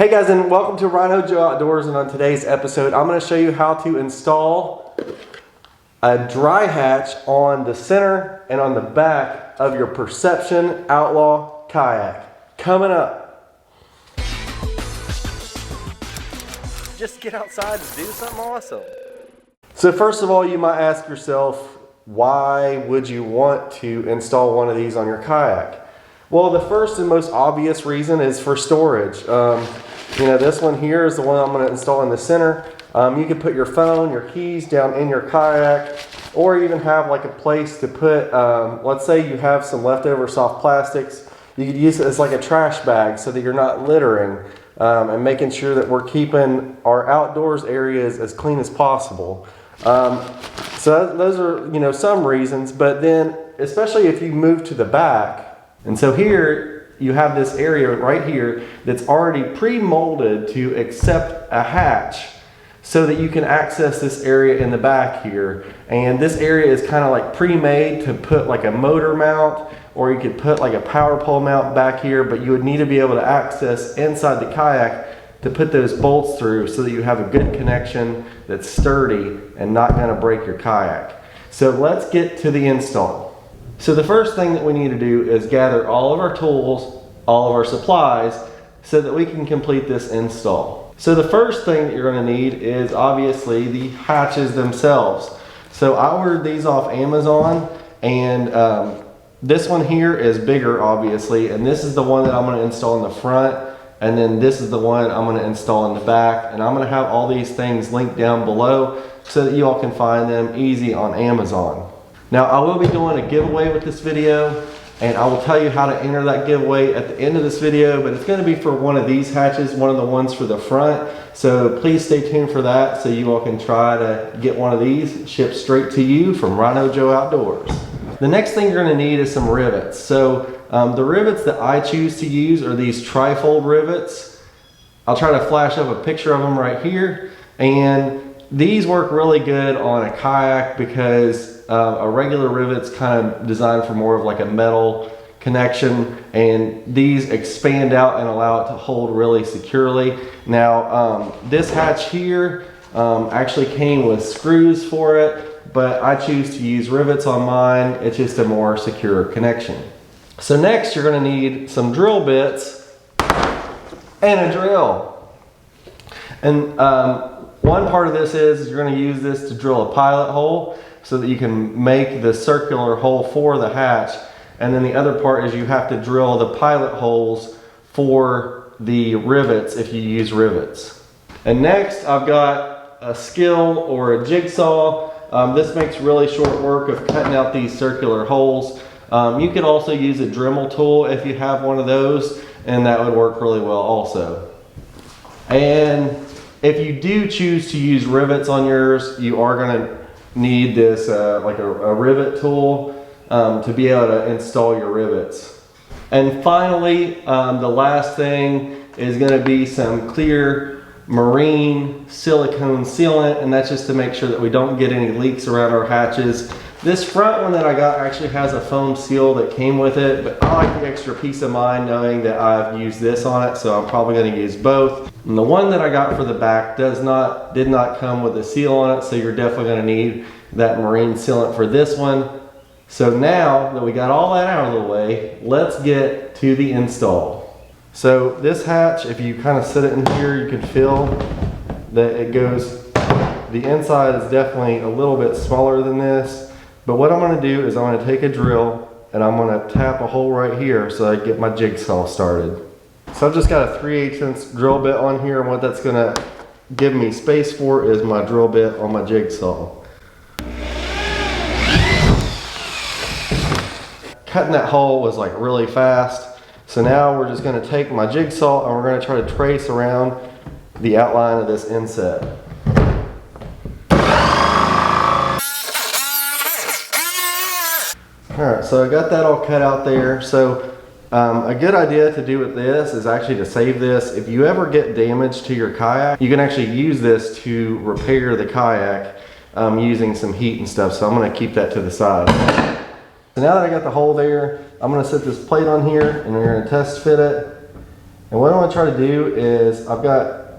Hey guys, and welcome to RHINOjoe Outdoors, and on today's episode I'm going to show you how to install a dry hatch on the center and on the back of your Perception Outlaw kayak. Coming up. Just get outside and do something awesome. So first of all, you might ask yourself, why would you want to install one of these on your kayak? Well, the first and most obvious reason is for storage. This one here is the one I'm going to install in the center. You can put your phone, your keys down in your kayak, or even have like a place to put, let's say you have some leftover soft plastics. You could use it as like a trash bag so that you're not littering and making sure that we're keeping our outdoors areas as clean as possible. So those are, some reasons, but then especially if you move to the back, and so here you have this area right here that's already pre-molded to accept a hatch so that you can access this area in the back here. And this area is kind of like pre-made to put like a motor mount, or you could put like a power pole mount back here, but you would need to be able to access inside the kayak to put those bolts through so that you have a good connection that's sturdy and not going to break your kayak. So let's get to the install. So the first thing that we need to do is gather all of our tools, all of our supplies, so that we can complete this install. So the first thing that you're going to need is obviously the hatches themselves. So I ordered these off Amazon, and this one here is bigger obviously, and this is the one that I'm going to install in the front, and then this is the one I'm going to install in the back, and I'm going to have all these things linked down below so that you all can find them easy on Amazon. Now I will be doing a giveaway with this video, and I will tell you how to enter that giveaway at the end of this video, but it's going to be for one of these hatches, one of the ones for the front. So please stay tuned for that so you all can try to get one of these shipped straight to you from RHINOjoe Outdoors. The next thing you're going to need is some rivets. So the rivets that I choose to use are these tri-fold rivets. I'll try to flash up a picture of them right here. And these work really good on a kayak because a regular rivet's kind of designed for more of like a metal connection, and these expand out and allow it to hold really securely. Now this hatch here actually came with screws for it, but I choose to use rivets on mine. It's just a more secure connection. So next you're going to need some drill bits and a drill. And one part of this is you're going to use this to drill a pilot hole so that you can make the circular hole for the hatch. And then the other part is you have to drill the pilot holes for the rivets if you use rivets. And next I've got a skill or a jigsaw. This makes really short work of cutting out these circular holes. You could also use a Dremel tool if you have one of those, and that would work really well also. And if you do choose to use rivets on yours, you are going to need this like a rivet tool to be able to install your rivets. And finally, the last thing is going to be some clear marine silicone sealant, and that's just to make sure that we don't get any leaks around our hatches. This front one that I got actually has a foam seal that came with it, but I like the extra peace of mind knowing that I've used this on it, so I'm probably going to use both. And the one that I got for the back did not come with a seal on it, so you're definitely going to need that marine sealant for this one. So now that we got all that out of the way, let's get to the install. So this hatch, if you kind of sit it in here, you can feel that it goes, the inside is definitely a little bit smaller than this. But what I'm going to do is I'm going to take a drill and I'm going to tap a hole right here so I get my jigsaw started. So I've just got a 3/8" drill bit on here, and what that's going to give me space for is my drill bit on my jigsaw. Cutting that hole was like really fast. So now we're just going to take my jigsaw and we're going to try to trace around the outline of this inset. Alright, so I got that all cut out there. So a good idea to do with this is actually to save this. If you ever get damage to your kayak, you can actually use this to repair the kayak using some heat and stuff. So I'm going to keep that to the side. So now that I got the hole there, I'm going to set this plate on here and we're going to test fit it. And what I want to try to do is, I've got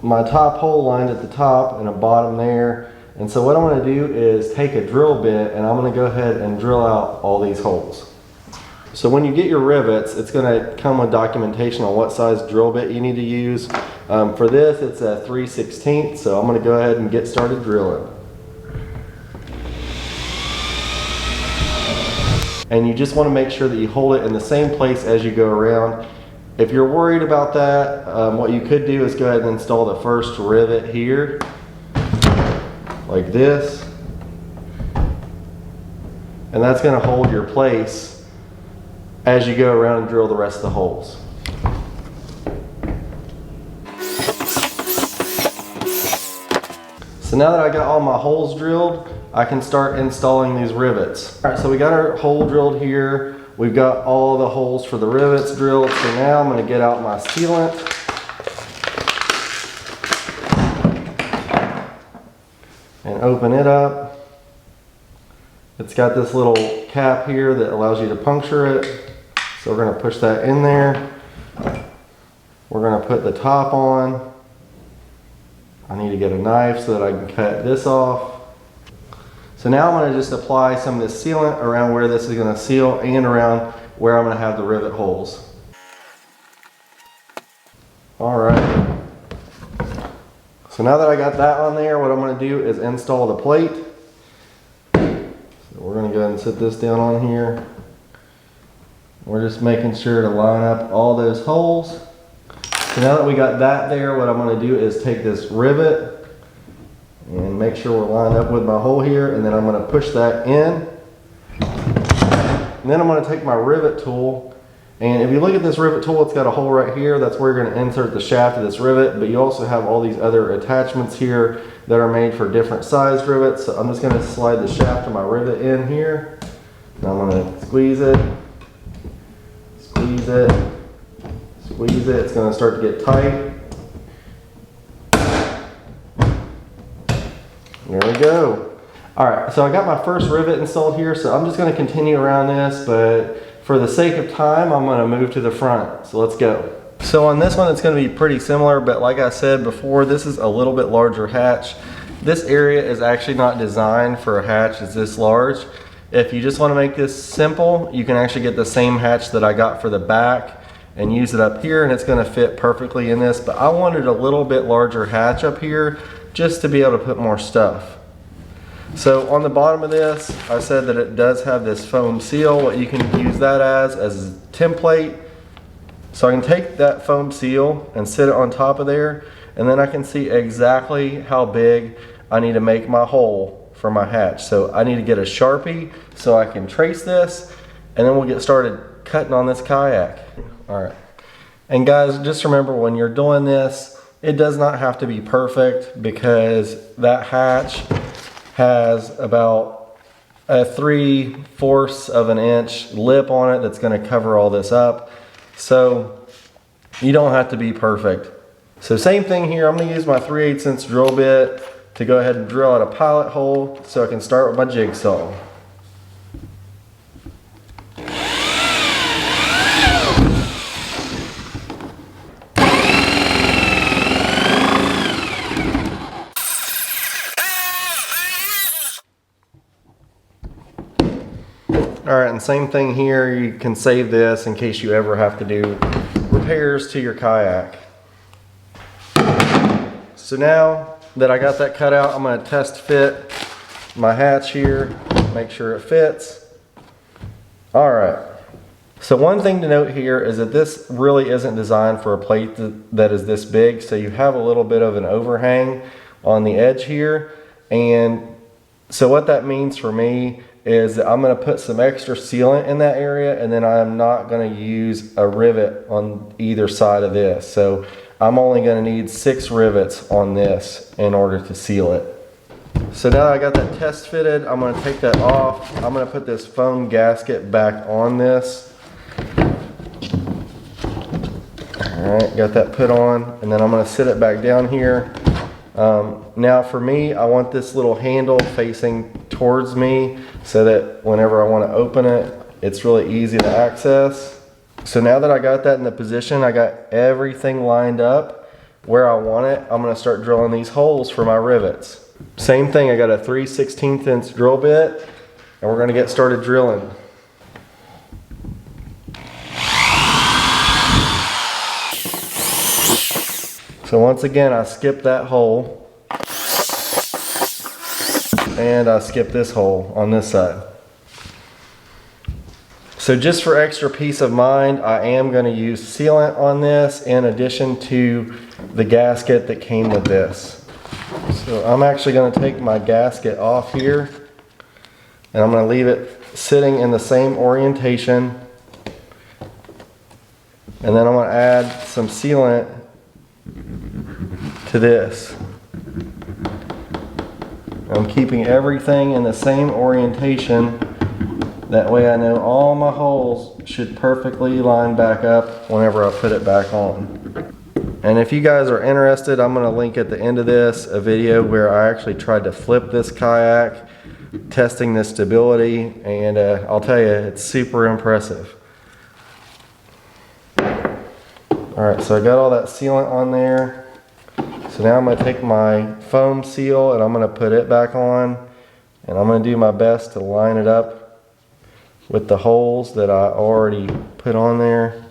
my top hole lined at the top and a bottom there. And so what I'm going to do is take a drill bit and I'm going to go ahead and drill out all these holes. So when you get your rivets, it's going to come with documentation on what size drill bit you need to use. For this, it's a 3/16, so I'm going to go ahead and get started drilling. And you just want to make sure that you hold it in the same place as you go around. If you're worried about that, what you could do is go ahead and install the first rivet here, like this. And that's going to hold your place as you go around and drill the rest of the holes. So now that I got all my holes drilled, I can start installing these rivets. All right, so we got our hole drilled here. We've got all the holes for the rivets drilled. So now I'm going to get out my sealant. And open it up. It's got this little cap here that allows you to puncture it. So we're going to push that in there. We're going to put the top on. I need to get a knife so that I can cut this off. So now I'm going to just apply some of this sealant around where this is going to seal and around where I'm going to have the rivet holes. Alright. So now that I got that on there, what I'm going to do is install the plate. So we're going to go ahead and sit this down on here. We're just making sure to line up all those holes. So now that we got that there, what I'm going to do is take this rivet and make sure we're lined up with my hole here, and then I'm going to push that in. And then I'm going to take my rivet tool, and if you look at this rivet tool, it's got a hole right here. That's where you're going to insert the shaft of this rivet, but you also have all these other attachments here that are made for different sized rivets. So I'm just going to slide the shaft of my rivet in here. Now I'm going to squeeze it, squeeze it, squeeze it. It's going to start to get tight. There we go. Alright, so I got my first rivet installed here, so I'm just going to continue around this, but for the sake of time, I'm going to move to the front. So let's go. So on this one, it's going to be pretty similar, but like I said before, this is a little bit larger hatch. This area is actually not designed for a hatch that's this large. If you just want to make this simple, you can actually get the same hatch that I got for the back and use it up here, and it's going to fit perfectly in this, but I wanted a little bit larger hatch up here just to be able to put more stuff. So on the bottom of this, I said that it does have this foam seal. What you can use that as a template. So I can take that foam seal and sit it on top of there, and then I can see exactly how big I need to make my hole for my hatch. So I need to get a Sharpie so I can trace this, and then we'll get started cutting on this kayak. All right. And guys, just remember, when you're doing this, it does not have to be perfect, because that hatch has about a 3/4 of an inch lip on it that's going to cover all this up. So you don't have to be perfect. So same thing here. I'm going to use my 3/8 inch drill bit to go ahead and drill out a pilot hole so I can start with my jigsaw. Alright, and same thing here. You can save this in case you ever have to do repairs to your kayak. So now that I got that cut out, I'm going to test fit my hatch here, make sure it fits. Alright, so one thing to note here is that this really isn't designed for a plate that is this big, so you have a little bit of an overhang on the edge here. And so what that means for me is that I'm going to put some extra sealant in that area, and then I'm not going to use a rivet on either side of this. So I'm only going to need 6 rivets on this in order to seal it. So now that I got that test fitted, I'm going to take that off. I'm going to put this foam gasket back on this. Alright, got that put on, and then I'm going to sit it back down here. Now for me, I want this little handle facing towards me so that whenever I want to open it, it's really easy to access. So now that I got that in the position, I got everything lined up where I want it, I'm gonna start drilling these holes for my rivets. Same thing, I got a 3/16 inch drill bit, and we're gonna get started drilling. So once again, I skipped that hole, and I skipped this hole on this side. So just for extra peace of mind, I am going to use sealant on this in addition to the gasket that came with this. So I'm actually going to take my gasket off here, and I'm going to leave it sitting in the same orientation, and then I'm going to add some sealant to this. I'm keeping everything in the same orientation. That way I know all my holes should perfectly line back up whenever I put it back on. And if you guys are interested, I'm going to link at the end of this a video where I actually tried to flip this kayak, testing the stability, and I'll tell you, it's super impressive. Alright, so I got all that sealant on there. So now I'm going to take my foam seal and I'm going to put it back on, and I'm going to do my best to line it up with the holes that I already put on there.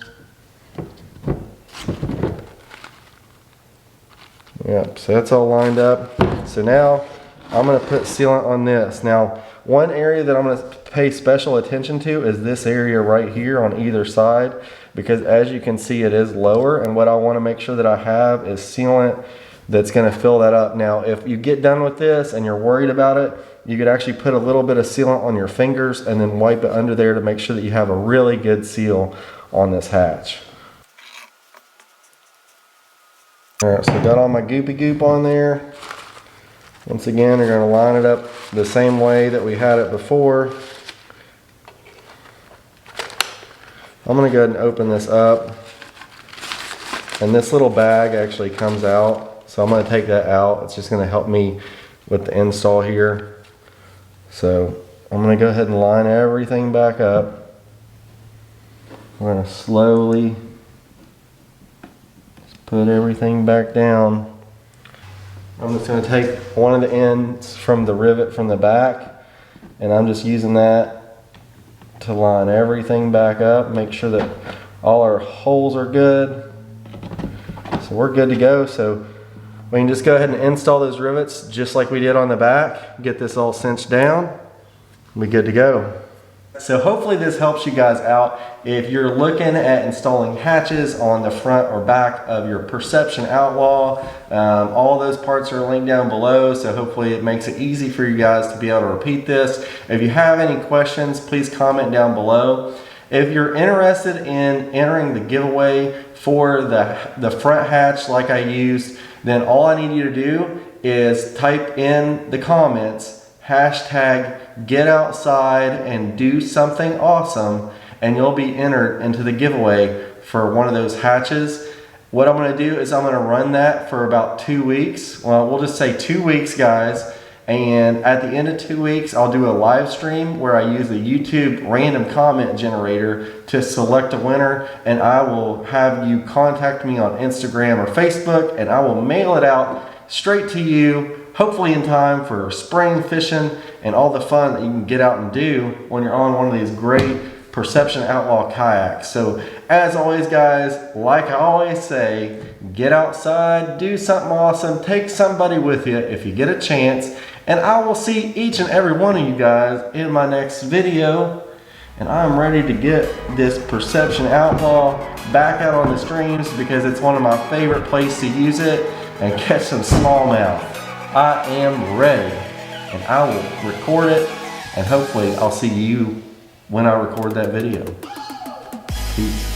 Yep, so that's all lined up. So now I'm going to put sealant on this. Now, one area that I'm going to pay special attention to is this area right here on either side, because as you can see, it is lower, and what I want to make sure that I have is sealant that's going to fill that up. Now, if you get done with this and you're worried about it, you could actually put a little bit of sealant on your fingers and then wipe it under there to make sure that you have a really good seal on this hatch. Alright, so I got all my goopy goop on there. Once again, we're going to line it up the same way that we had it before. I'm going to go ahead and open this up. And this little bag actually comes out. So I'm going to take that out. It's just going to help me with the install here. So I'm going to go ahead and line everything back up. We're going to slowly put everything back down. I'm just going to take one of the ends from the rivet from the back, and I'm just using that to line everything back up, make sure that all our holes are good. So we're good to go. So we can just go ahead and install those rivets just like we did on the back, get this all cinched down, we're good to go. So hopefully this helps you guys out. If you're looking at installing hatches on the front or back of your Perception Outlaw, all those parts are linked down below, so hopefully it makes it easy for you guys to be able to repeat this. If you have any questions, please comment down below. If you're interested in entering the giveaway for the front hatch like I used, then all I need you to do is type in the comments hashtag get outside and do something awesome, and you'll be entered into the giveaway for one of those hatches. What I'm going to do is I'm going to run that for about 2 weeks. Well, we'll just say 2 weeks, guys. And at the end of 2 weeks, I'll do a live stream where I use the YouTube random comment generator to select a winner, and I will have you contact me on Instagram or Facebook, and I will mail it out straight to you, hopefully in time for spring fishing and all the fun that you can get out and do when you're on one of these great Perception Outlaw kayaks. So as always, guys, like I always say, get outside, do something awesome, take somebody with you if you get a chance, and I will see each and every one of you guys in my next video. And I'm ready to get this Perception Outlaw back out on the streams because it's one of my favorite places to use it and catch some smallmouth. I am ready, and I will record it, and hopefully I'll see you when I record that video. Peace.